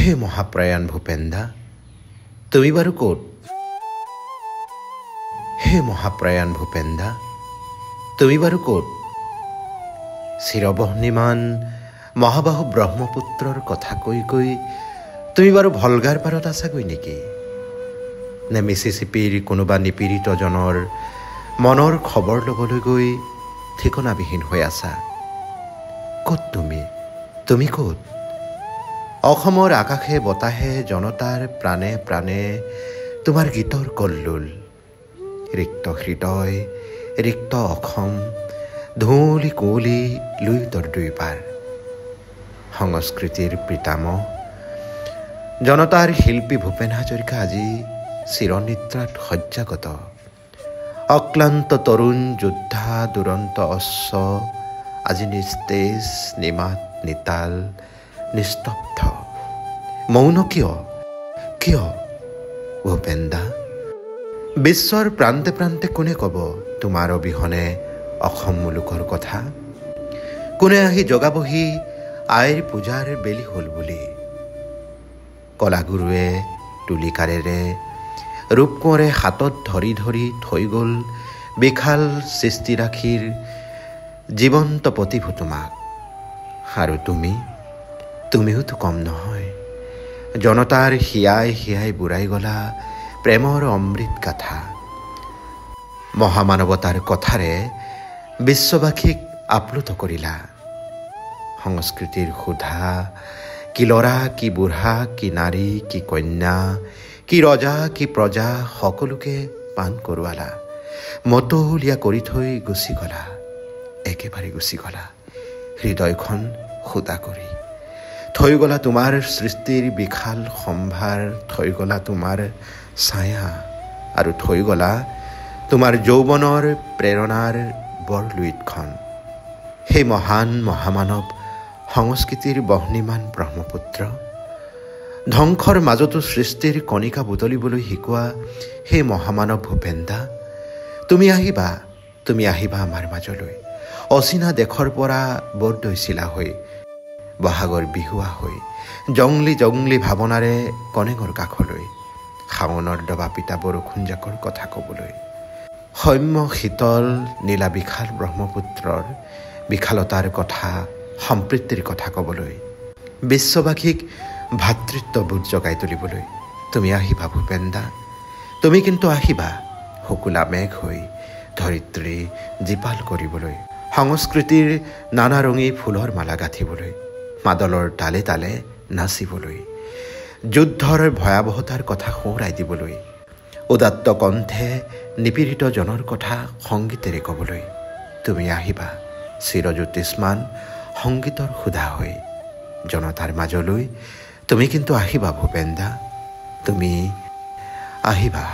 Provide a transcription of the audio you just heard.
হে মহাপ্ৰয়াণ ভূপেন্দা, তুমি বাৰু ক'ত? হে মহাপ্ৰয়াণ ভূপেন্দা, তুমি বাৰু ক'ত? চিৰবহ্নিমান মহাবাহু ব্ৰহ্মপুত্ৰৰ কথা কৈ কৈ তুমি বাৰু ভলগাৰ পাৰত আছাগৈ নেকি? নে মিচিচিপিৰ কোনোবা নিপীড়িতজনৰ মনৰ খবৰ ল'বলৈ গৈ ঠিকনাবিহীন হৈ আছা? ক'ত তুমি? তুমি ক'ত? অসমৰ আকাশে বতাহে জনতাৰ প্ৰাণে প্ৰাণে তোমাৰ গীতৰ কল্লোল। ৰিক্ত হৃদয়, ৰিক্ত অসম, ধুঁৱলি কুঁৱলী লুই তোৰ দুই পাৰ। সংস্কৃতিৰ পিতামহ জনতাৰ শিল্পী ভূপেন হাজৰিকা আজি চিৰনিদ্ৰাত শয্যাগত। অক্লান্ত তৰুণ যোদ্ধা দুৰন্ত অশ্ব আজি নিস্তেজ, নিমাত, নিতাল, নিস্তব্ধ। মৌন কিয়? কিয় ভূপেন্দা? বিশ্বৰ প্ৰান্তে প্ৰান্তে কোনে ক'ব তোমাৰ অবিহনে অসম মুলুকৰ কথা? কোনে আহি জগাবহি আইৰ পূজাৰ বেলি হ'ল বুলি? কলাগুৰুৱে তুলিকাৰেৰে ৰূপ কোঁৱৰে হাতত ধৰি ধৰি থৈ গ'ল বিশাল সৃষ্টিৰাশিৰ জীৱন্ত প্ৰতিভূ তোমাক। আৰু তুমিওতো কম নহয়। জনতাৰ হিয়াই হিয়াই বুঢ়াই গলা প্ৰেমৰ অমৃত গাথা। মহামানৱতাৰ কথাৰে বিশ্ববাসীক আপ্লুত কৰিলা। সংস্কৃতিৰ সুধা, কি ল'ৰা, কি বুঢ়া, কি নাৰী, কি কন্যা, কি ৰজা, কি প্ৰজা সকলোকে পান কৰোৱালা। মতলীয়া কৰি থৈ গুচি গলা, একেবাৰে গুচি গলা। হৃদয়খন সুদা কৰি থৈ গলা তোমাৰ সৃষ্টিৰ বিশাল সম্ভাৰ, থৈ গলা তোমাৰ ছায়া, আৰু থৈ গলা তোমাৰ যৌৱনৰ প্ৰেৰণাৰ বৰলুইতখন। সেই মহান মহামানৱ সংস্কৃতিৰ বহ্নিমান ব্ৰহ্মপুত্ৰ, ধ্বংসৰ মাজতো সৃষ্টিৰ কণিকা বুটলিবলৈ শিকোৱা সেই মহামানৱ ভূপেন্দা, তুমি আহিবা আমাৰ মাজলৈ। অচিনা দেশৰ পৰা বৰদৈচিলা হৈ, বহাগৰ বিহুৱা হৈ, জংলী জংলী ভাৱনাৰে কণেঙৰ কাষলৈ, শাওনৰ দবা পিতা বৰষুণজাকৰ কথা ক'বলৈ, সৌম্য শীতল নীলা বিশাল ব্ৰহ্মপুত্ৰৰ বিশালতাৰ কথা, সম্প্ৰীতিৰ কথা ক'বলৈ, বিশ্ববাসীক ভাতৃত্ববোধ জগাই তুলিবলৈ তুমি আহিবা ভূপেন্দা। তুমি কিন্তু আহিবা শুকুলা মেঘ হৈ ধৰিত্ৰী জীপাল কৰিবলৈ, সংস্কৃতিৰ নানা ৰঙী ফুলৰ মালা গাঁঠিবলৈ, মাদলৰ তালে তালে নাচিবলৈ, যুদ্ধৰ ভয়াৱহতাৰ কথা সোঁৱৰাই দিবলৈ, উদাত্ত কণ্ঠে নিপীড়িতজনৰ কথা সংগীতেৰে ক'বলৈ তুমি আহিবা চিৰজ্যোতিষ্মান সংগীতৰ সুধা হৈ জনতাৰ মাজলৈ। তুমি কিন্তু আহিবা ভূপেন্দা, তুমি আহিবা।